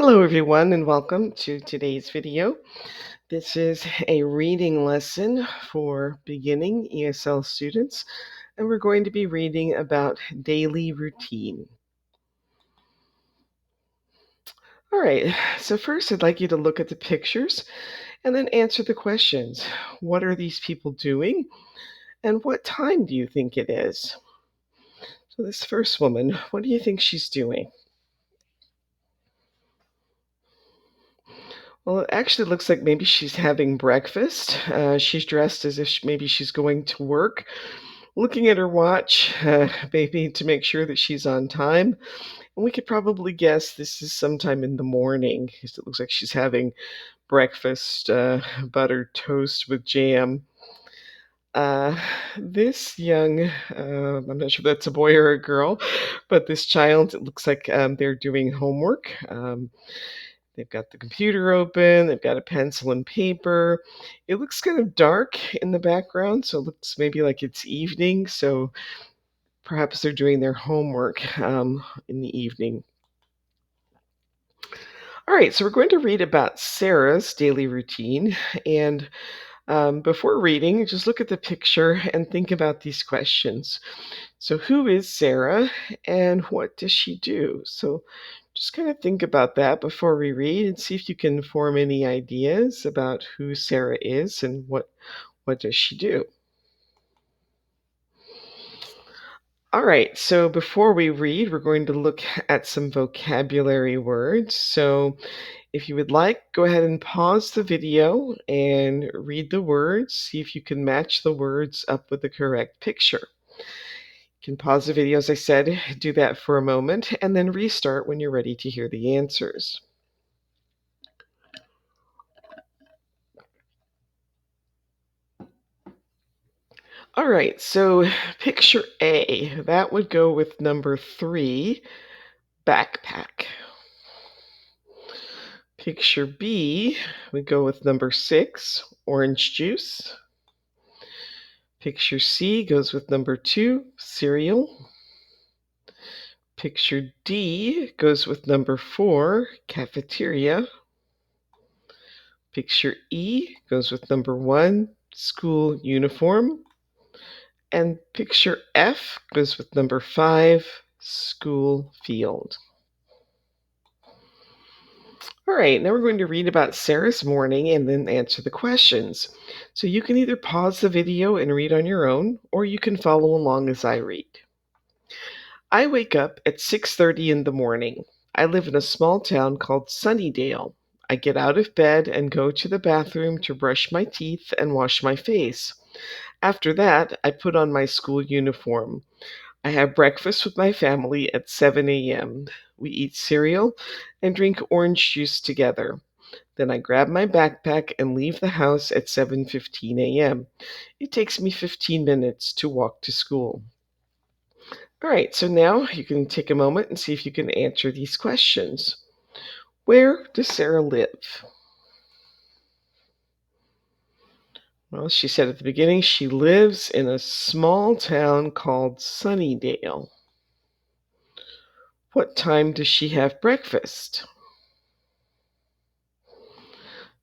Hello, everyone, and welcome to today's video. This is a reading lesson for beginning ESL students, and we're going to be reading about daily routine. All right, so first I'd like you to look at the pictures and then answer the questions. What are these people doing, and what time do you think it is? So, this first woman, what do you think she's doing? Well, it actually looks like maybe she's having breakfast. She's dressed as if maybe she's going to work, looking at her watch, maybe to make sure that she's on time. And we could probably guess this is sometime in the morning, 'cause it looks like she's having breakfast, buttered toast with jam. Uh, this young, I'm not sure if that's a boy or a girl, but this child, it looks like they're doing homework. They've got the computer open, they've got a pencil and paper. It looks kind of dark in the background, so it looks maybe like it's evening. So perhaps they're doing their homework in the evening. All right, so we're going to read about Sarah's daily routine. And before reading, just look at the picture and think about these questions. So, who is Sarah and what does she do? So, just kind of think about that before we read and see if you can form any ideas about who Sarah is and what does she do. All right, so before we read, we're going to look at some vocabulary words. So, if you would like, go ahead and pause the video and read the words. See if you can match the words up with the correct picture. You can pause the video, as I said, do that for a moment, and then restart when you're ready to hear the answers. All right, so picture A, that would go with number 3, backpack. Picture B would go with number 6, orange juice. Picture C goes with number 2, cereal. Picture D goes with number 4, cafeteria. Picture E goes with number 1, school uniform. And picture F goes with number 5, school field. All right, now we're going to read about Sarah's morning and then answer the questions. So you can either pause the video and read on your own, or you can follow along as I read. I wake up at 6:30 in the morning. I live in a small town called Sunnydale. I get out of bed and go to the bathroom to brush my teeth and wash my face. After that, I put on my school uniform. I have breakfast with my family at 7 a.m. We eat cereal and drink orange juice together. Then I grab my backpack and leave the house at 7:15 a.m. It takes me 15 minutes to walk to school. All right, so now you can take a moment and see if you can answer these questions. Where does Sarah live? Well, she said at the beginning she lives in a small town called Sunnydale. What time does she have breakfast?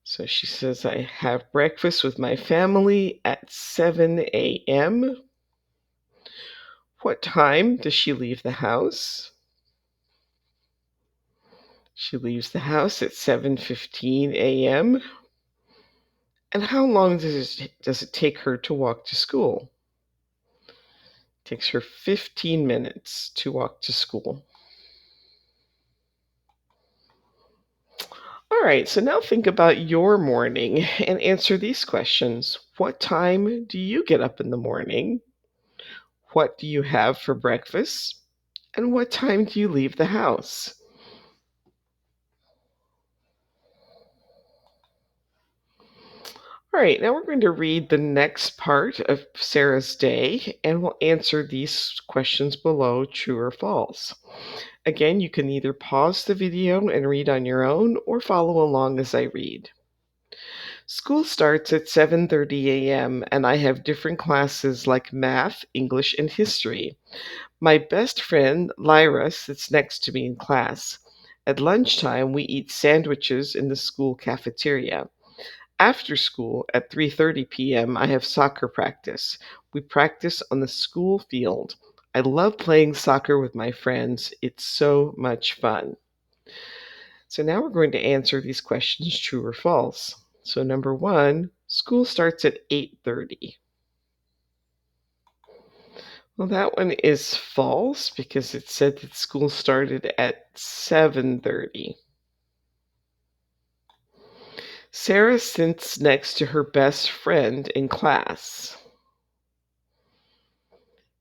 So she says, I have breakfast with my family at 7 a.m. What time does she leave the house? She leaves the house at 7:15 a.m. And how long does it take her to walk to school? It takes her 15 minutes to walk to school. All right, so now think about your morning and answer these questions. What time do you get up in the morning? What do you have for breakfast? And what time do you leave the house? All right, now we're going to read the next part of Sarah's day and we'll answer these questions below, true or false. Again, you can either pause the video and read on your own or follow along as I read. School starts at 7:30 a.m. and I have different classes like math, English, and history. My best friend, Lyra, sits next to me in class. At lunchtime, we eat sandwiches in the school cafeteria. After school, at 3:30 p.m., I have soccer practice. We practice on the school field. I love playing soccer with my friends. It's so much fun. So now we're going to answer these questions true or false. So number 1, school starts at 8:30. Well, that one is false because it said that school started at 7:30. Sarah sits next to her best friend in class.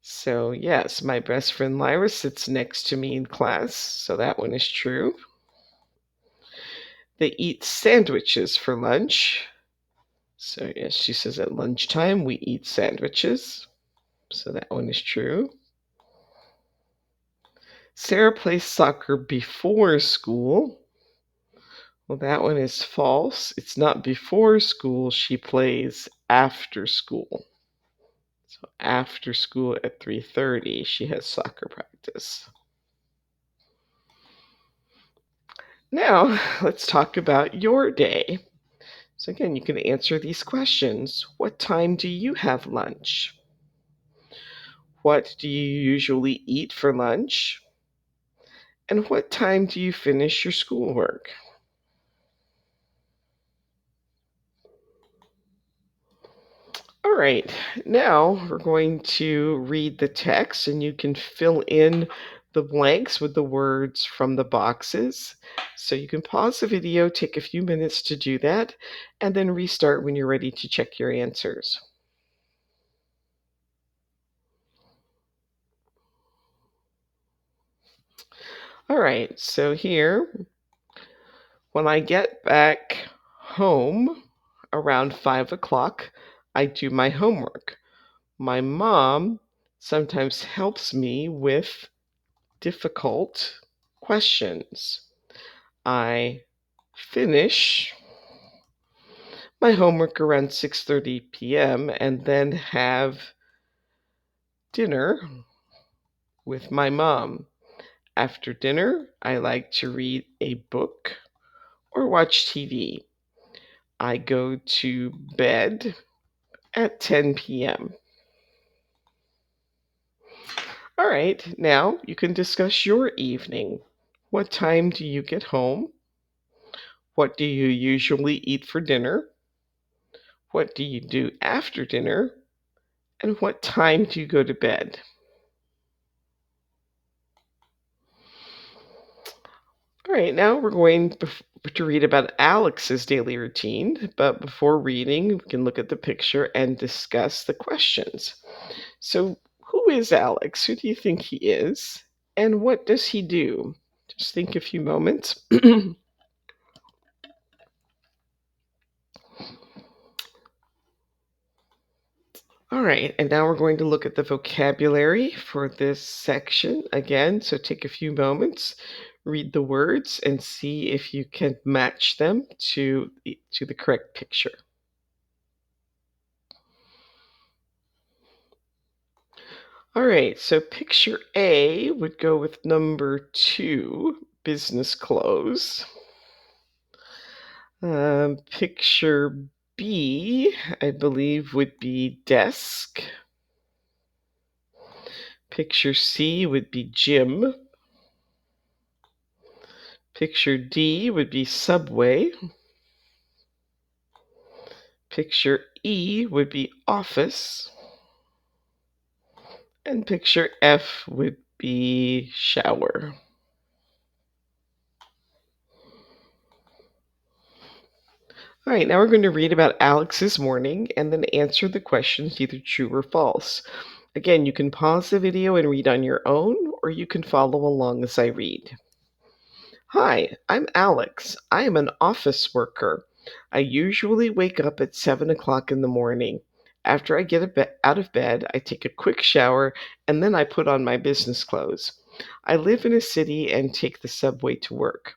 So, yes, my best friend Lyra sits next to me in class, so that one is true. They eat sandwiches for lunch. So, yes, she says at lunchtime we eat sandwiches. So, that one is true. Sarah plays soccer before school. Well, that one is false. It's not before school, she plays after school. So, after school at 3:30, she has soccer practice. Now, let's talk about your day. So, again, you can answer these questions. What time do you have lunch? What do you usually eat for lunch? And what time do you finish your schoolwork? All right, now we're going to read the text, and you can fill in the blanks with the words from the boxes. So you can pause the video, take a few minutes to do that, and then restart when you're ready to check your answers. All right, so here, when I get back home around 5 o'clock, I do my homework. My mom sometimes helps me with difficult questions. I finish my homework around 6:30 p.m. and then have dinner with my mom. After dinner, I like to read a book or watch TV. I go to bed at 10 p.m. All right, now you can discuss your evening. What time do you get home? What do you usually eat for dinner? What do you do after dinner? And what time do you go to bed? All right, now we're going to read about Alex's daily routine. But before reading, we can look at the picture and discuss the questions. So, who is Alex? Who do you think he is? And what does he do? Just think a few moments. All right, and now we're going to look at the vocabulary for this section again. So take a few moments, read the words, and see if you can match them to the correct picture. All right, so picture A would go with number 2, business clothes. Picture B, I believe, would be desk. Picture C would be gym. Picture D would be subway. Picture E would be office. And picture F would be shower. All right, now we're going to read about Alex's morning and then answer the questions either true or false. Again, you can pause the video and read on your own, or you can follow along as I read. Hi, I'm Alex. I am an office worker. I usually wake up at 7 o'clock in the morning. After I get out of bed, I take a quick shower and then I put on my business clothes. I live in a city and take the subway to work.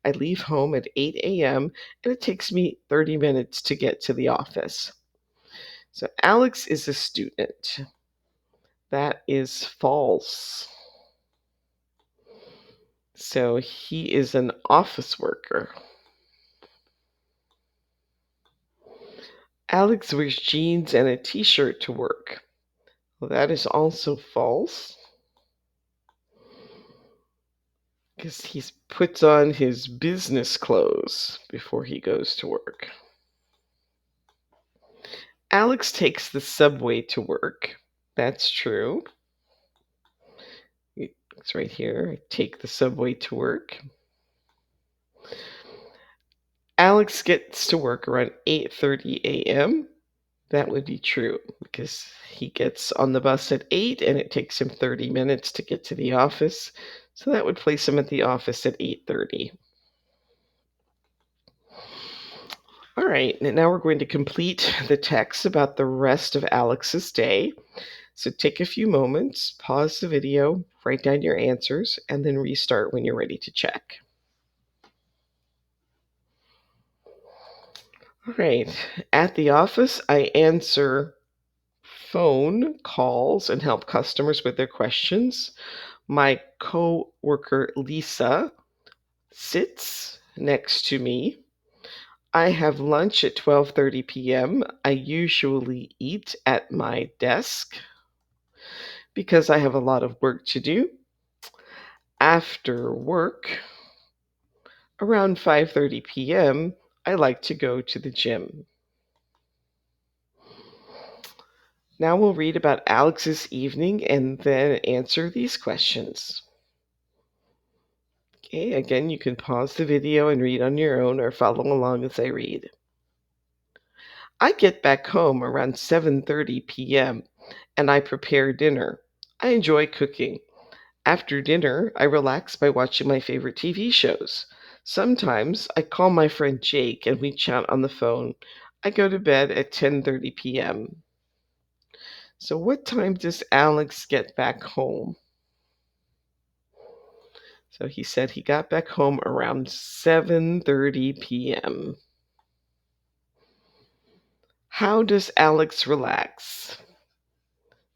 I leave home at 8 a.m. and it takes me 30 minutes to get to the office. So, Alex is a student. That is false. So he is an office worker. Alex wears jeans and a t-shirt to work. Well, that is also false because he puts on his business clothes before he goes to work. Alex takes the subway to work. That's true. It's right here. I take the subway to work. Alex gets to work around 8:30 a.m. That would be true because he gets on the bus at 8 and it takes him 30 minutes to get to the office. So that would place him at the office at 8:30. All right, and now we're going to complete the text about the rest of Alex's day. So take a few moments, pause the video, write down your answers, and then restart when you're ready to check. All right, at the office, I answer phone calls and help customers with their questions. My coworker Lisa sits next to me. I have lunch at 12:30 p.m. I usually eat at my desk because I have a lot of work to do. After work, around 5:30 p.m., I like to go to the gym. Now we'll read about Alex's evening and then answer these questions. Okay, again, you can pause the video and read on your own or follow along as I read. I get back home around 7:30 p.m. and I prepare dinner. I enjoy cooking. After dinner, I relax by watching my favorite TV shows. Sometimes I call my friend Jake and we chat on the phone. I go to bed at 10:30 p.m. So what time does Alex get back home? So he said he got back home around 7:30 p.m. How does Alex relax?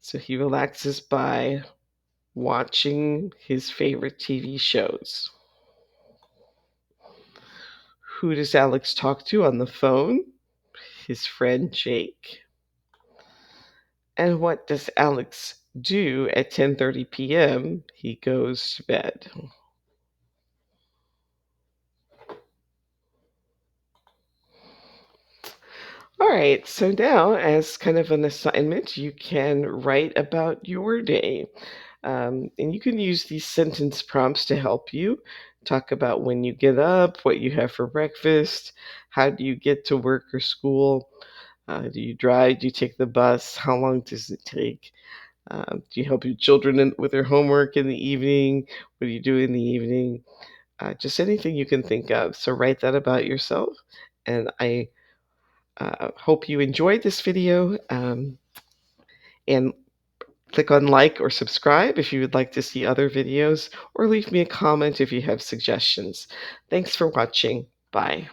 So he relaxes by watching his favorite TV shows. Who does Alex talk to on the phone? His friend Jake. And what does Alex do at 10:30 p.m.? He goes to bed. All right, so now, as kind of an assignment, you can write about your day. And you can use these sentence prompts to help you. Talk about when you get up, what you have for breakfast, how do you get to work or school, do you drive, do you take the bus, how long does it take, do you help your children with their homework in the evening, what do you do in the evening, just anything you can think of. So write that about yourself. And I hope you enjoyed this video, and click on like or subscribe if you would like to see other videos, or leave me a comment if you have suggestions. Thanks for watching. Bye.